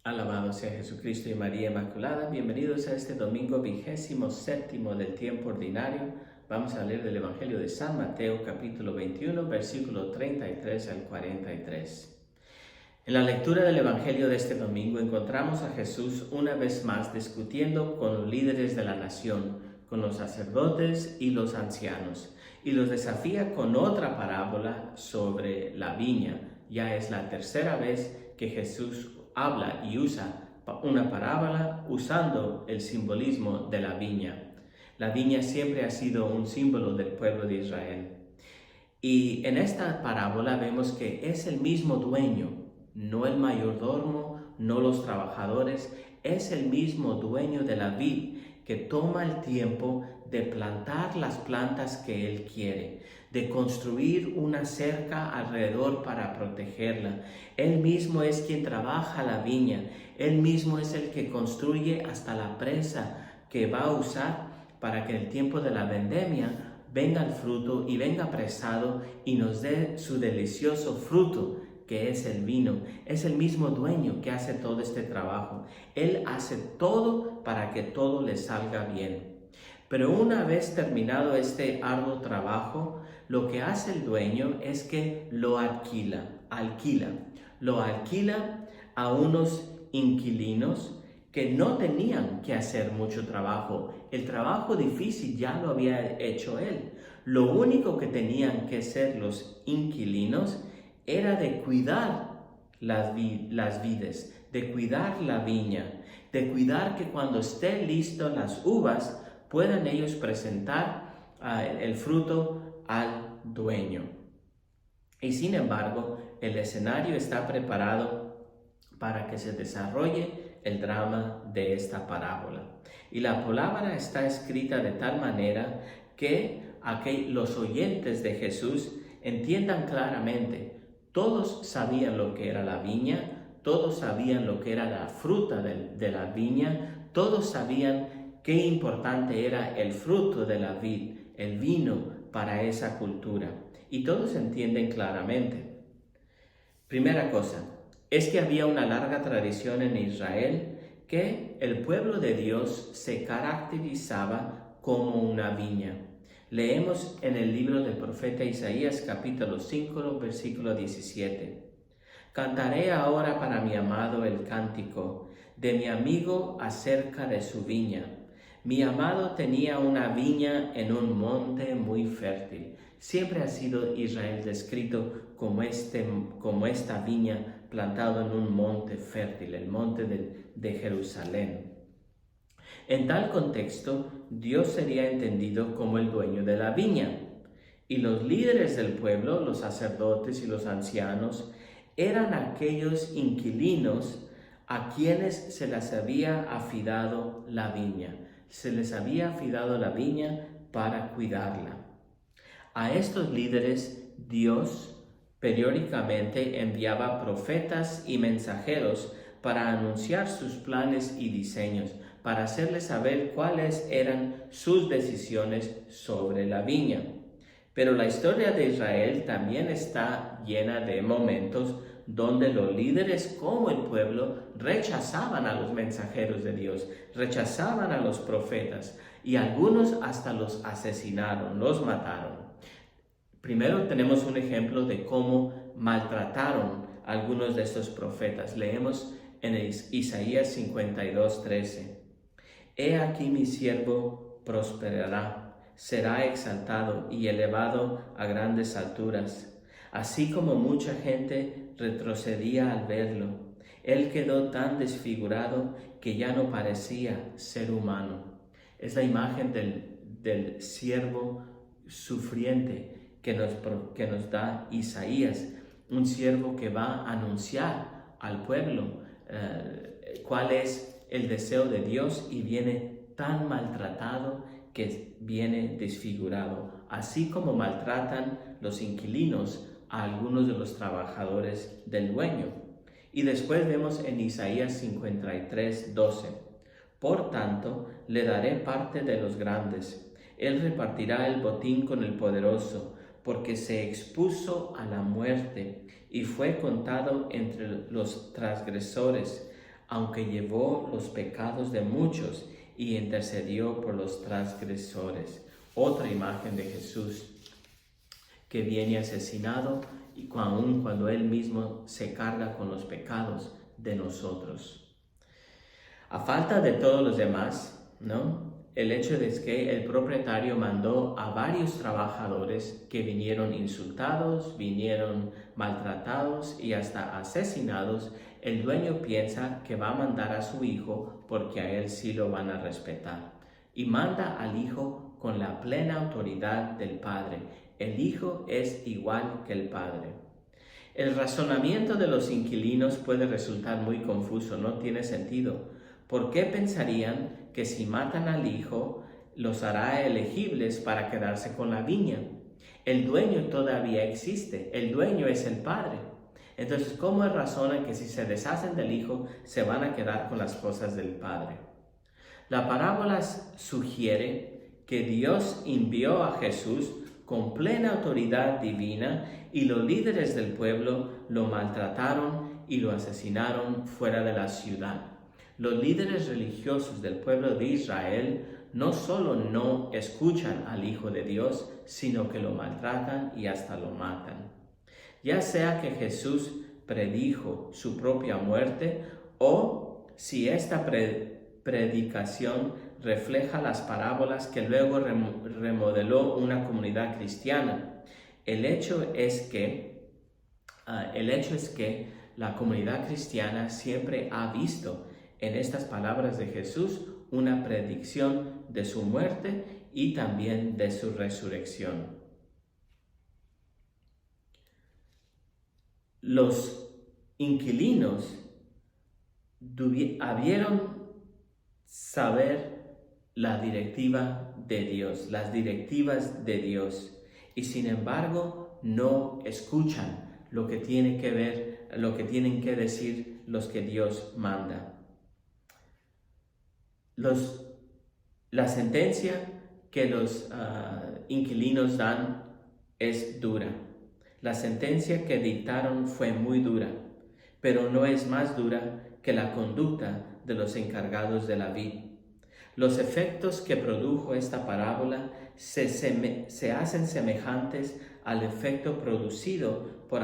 Alabado sea Jesucristo y María Inmaculada. Bienvenidos a este domingo 27º del tiempo ordinario. Vamos a leer del Evangelio de San Mateo, capítulo 21, versículo 33 al 43. En la lectura del Evangelio de este domingo encontramos a Jesús una vez más discutiendo con los líderes de la nación, con los sacerdotes y los ancianos, y los desafía con otra parábola sobre la viña. Ya es la tercera vez que Jesús habla y usa una parábola usando el simbolismo de la viña. La viña siempre ha sido un símbolo del pueblo de Israel. Y en esta parábola vemos que es el mismo dueño, no el mayordomo, no los trabajadores, es el mismo dueño de la vid que toma el tiempo de plantar las plantas que él quiere, de construir una cerca alrededor para protegerla. Él mismo es quien trabaja la viña, él mismo es el que construye hasta la presa que va a usar para que en el tiempo de la vendemia venga el fruto y venga presado y nos dé su delicioso fruto, que es el vino. Es el mismo dueño que hace todo este trabajo. Él hace todo para que todo le salga bien. Pero una vez terminado este arduo trabajo, lo que hace el dueño es que lo alquila a unos inquilinos que no tenían que hacer mucho trabajo. El trabajo difícil ya lo había hecho él. Lo único que tenían que hacer los inquilinos era de cuidar las vides, de cuidar la viña, de cuidar que cuando estén listas las uvas puedan ellos presentar el fruto al dueño. Y sin embargo, el escenario está preparado para que se desarrolle el drama de esta parábola. Y la palabra está escrita de tal manera que los oyentes de Jesús entiendan claramente. Todos sabían lo que era la viña, todos sabían lo que era la fruta de la viña, todos sabían qué importante era el fruto de la vid, el vino para esa cultura. Y todos entienden claramente. Primera cosa, es que había una larga tradición en Israel que el pueblo de Dios se caracterizaba como una viña. Leemos en el libro del profeta Isaías, capítulo 5, versículo 17. Cantaré ahora para mi amado el cántico de mi amigo acerca de su viña. Mi amado tenía una viña en un monte muy fértil. Siempre ha sido Israel descrito como esta viña plantada en un monte fértil, el monte de Jerusalén. En tal contexto, Dios sería entendido como el dueño de la viña, y los líderes del pueblo, los sacerdotes y los ancianos, eran aquellos inquilinos a quienes se les había afidado la viña. Se les había afidado la viña para cuidarla. A estos líderes, Dios periódicamente enviaba profetas y mensajeros para anunciar sus planes y diseños, para hacerles saber cuáles eran sus decisiones sobre la viña. Pero la historia de Israel también está llena de momentos donde los líderes como el pueblo rechazaban a los mensajeros de Dios, rechazaban a los profetas y algunos hasta los asesinaron, los mataron. Primero tenemos un ejemplo de cómo maltrataron a algunos de estos profetas. Leemos en Isaías 52:13. He aquí mi siervo prosperará, será exaltado y elevado a grandes alturas. Así como mucha gente retrocedía al verlo, él quedó tan desfigurado que ya no parecía ser humano. Es la imagen del siervo sufriente que nos da Isaías, un siervo que va a anunciar al pueblo cuál es el deseo de Dios y viene tan maltratado que viene desfigurado, así como maltratan los inquilinos a algunos de los trabajadores del dueño. Y después vemos en Isaías 53:12. Por tanto, le daré parte de los grandes. Él repartirá el botín con el poderoso, porque se expuso a la muerte y fue contado entre los transgresores. aunque llevó los pecados de muchos y intercedió por los transgresores. Otra imagen de Jesús que viene asesinado y aun cuando Él mismo se carga con los pecados de nosotros. A falta de todos los demás, ¿no? El hecho es que el propietario mandó a varios trabajadores que vinieron insultados, vinieron maltratados y hasta asesinados. El dueño piensa que va a mandar a su hijo porque a él sí lo van a respetar. Y manda al hijo con la plena autoridad del padre. El hijo es igual que el padre. El razonamiento de los inquilinos puede resultar muy confuso, no tiene sentido. ¿Por qué pensarían que si matan al hijo, los hará elegibles para quedarse con la viña? El dueño todavía existe, el dueño es el padre. Entonces, ¿cómo razonan que si se deshacen del hijo, se van a quedar con las cosas del padre? La parábola sugiere que Dios envió a Jesús con plena autoridad divina y los líderes del pueblo lo maltrataron y lo asesinaron fuera de la ciudad. Los líderes religiosos del pueblo de Israel no solo no escuchan al Hijo de Dios, sino que lo maltratan y hasta lo matan. Ya sea que Jesús predijo su propia muerte o si esta predicación refleja las parábolas que luego remodeló una comunidad cristiana. El hecho es que la comunidad cristiana siempre ha visto en estas palabras de Jesús una predicción de su muerte y también de su resurrección. Los inquilinos debieron saber la directiva de Dios, las directivas de Dios, y sin embargo no escuchan lo que tiene que ver, lo que tienen que decir los que Dios manda. La sentencia que los inquilinos dan es dura. La sentencia que dictaron fue muy dura, pero no es más dura que la conducta de los encargados de la vid. Los efectos que produjo esta parábola se hacen semejantes al efecto producido por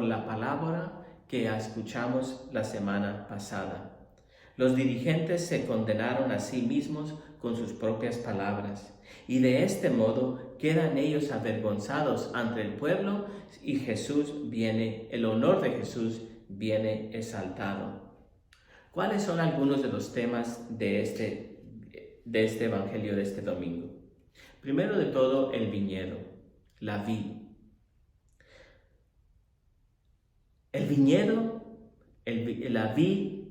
la palabra que escuchamos la semana pasada. Los dirigentes se condenaron a sí mismos con sus propias palabras, y de este modo quedan ellos avergonzados ante el pueblo y el honor de Jesús viene exaltado. ¿Cuáles son algunos de los temas de este evangelio de este domingo? Primero de todo, el viñedo, la vid. El viñedo, la vid,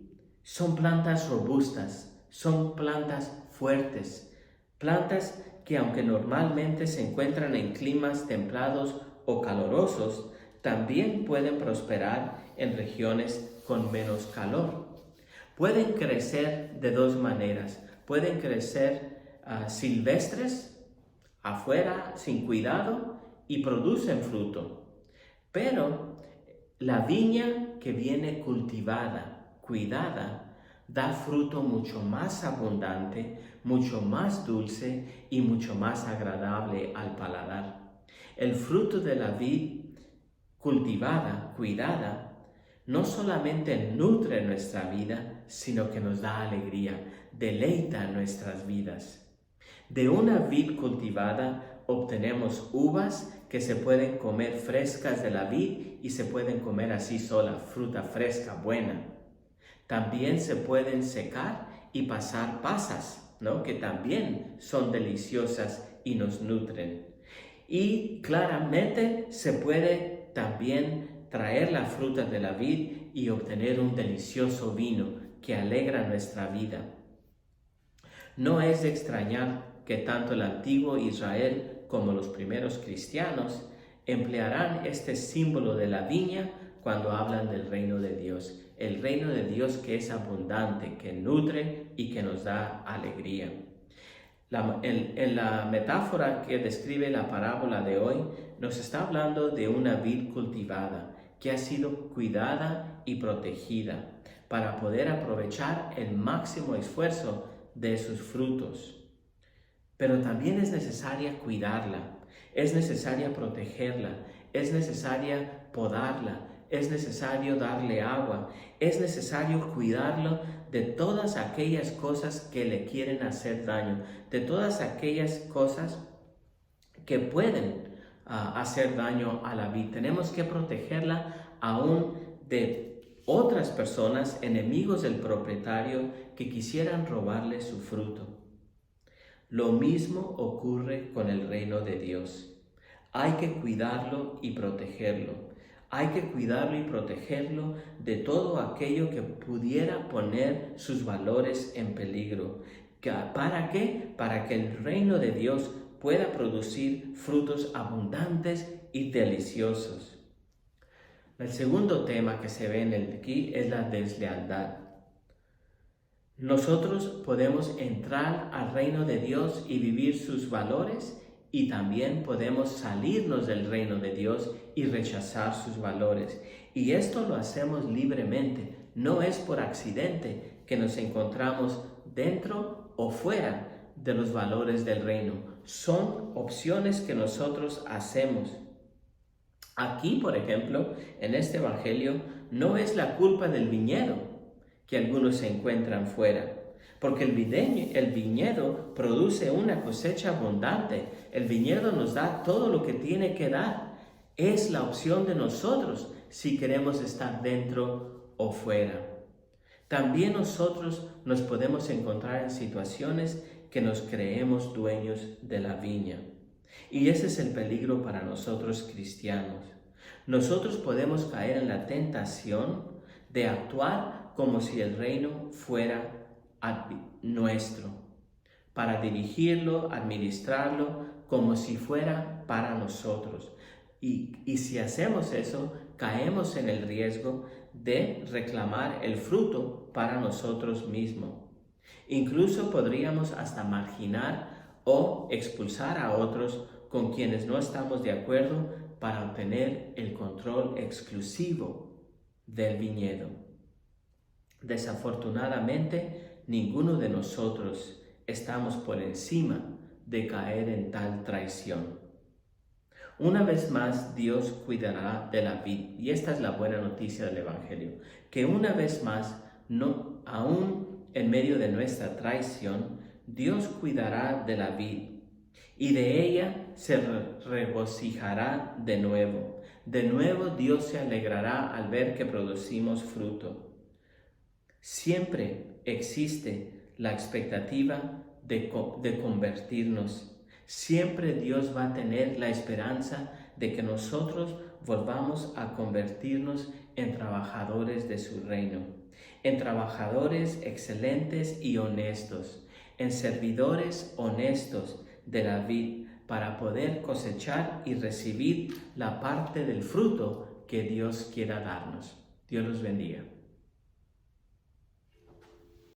son plantas robustas, son plantas fuertes, plantas que aunque normalmente se encuentran en climas templados o calurosos, también pueden prosperar en regiones con menos calor. Pueden crecer de dos maneras. Pueden crecer silvestres, afuera, sin cuidado, y producen fruto. Pero la viña que viene cultivada, cuidada, da fruto mucho más abundante, mucho más dulce y mucho más agradable al paladar. El fruto de la vid cultivada, cuidada, no solamente nutre nuestra vida, sino que nos da alegría, deleita nuestras vidas. De una vid cultivada obtenemos uvas que se pueden comer frescas de la vid y se pueden comer así sola, fruta fresca, buena. También se pueden secar y pasar pasas, ¿no? Que también son deliciosas y nos nutren. Y claramente se puede también traer la fruta de la vid y obtener un delicioso vino que alegra nuestra vida. No es de extrañar que tanto el antiguo Israel como los primeros cristianos emplearán este símbolo de la viña cuando hablan del reino de Dios. El reino de Dios que es abundante, que nutre y que nos da alegría. En la metáfora que describe la parábola de hoy, nos está hablando de una vid cultivada, que ha sido cuidada y protegida, para poder aprovechar el máximo esfuerzo de sus frutos. Pero también es necesaria cuidarla, es necesaria protegerla, es necesaria podarla, es necesario darle agua, es necesario cuidarlo de todas aquellas cosas que le quieren hacer daño, de todas aquellas cosas que pueden hacer daño a la vid. Tenemos que protegerla aún de otras personas, enemigos del propietario, que quisieran robarle su fruto. Lo mismo ocurre con el reino de Dios. Hay que cuidarlo y protegerlo. Hay que cuidarlo y protegerlo de todo aquello que pudiera poner sus valores en peligro. ¿Para qué? Para que el reino de Dios pueda producir frutos abundantes y deliciosos. El segundo tema que se ve aquí es la deslealtad. Nosotros podemos entrar al reino de Dios y vivir sus valores, y también podemos salirnos del reino de Dios y rechazar sus valores. Y esto lo hacemos libremente, no es por accidente que nos encontramos dentro o fuera de los valores del reino. Son opciones que nosotros hacemos. Aquí, por ejemplo, en este evangelio, no es la culpa del viñedo que algunos se encuentran fuera, porque el viñedo produce una cosecha abundante. El viñedo nos da todo lo que tiene que dar. Es la opción de nosotros si queremos estar dentro o fuera. También nosotros nos podemos encontrar en situaciones que nos creemos dueños de la viña. Y ese es el peligro para nosotros cristianos. Nosotros podemos caer en la tentación de actuar como si el reino fuera nuestro, para dirigirlo, administrarlo, como si fuera para nosotros. Y si hacemos eso, caemos en el riesgo de reclamar el fruto para nosotros mismos. Incluso podríamos hasta marginar o expulsar a otros con quienes no estamos de acuerdo para obtener el control exclusivo del viñedo. Desafortunadamente, ninguno de nosotros estamos por encima de caer en tal traición. Una vez más, Dios cuidará de la vid, y esta es la buena noticia del Evangelio, que una vez más, aún en medio de nuestra traición, Dios cuidará de la vid, y de ella se regocijará de nuevo. De nuevo Dios se alegrará al ver que producimos fruto. Siempre existe la expectativa de convertirnos. Siempre Dios va a tener la esperanza de que nosotros volvamos a convertirnos en trabajadores de su reino, en trabajadores excelentes y honestos, en servidores honestos de la vid, para poder cosechar y recibir la parte del fruto que Dios quiera darnos. Dios los bendiga.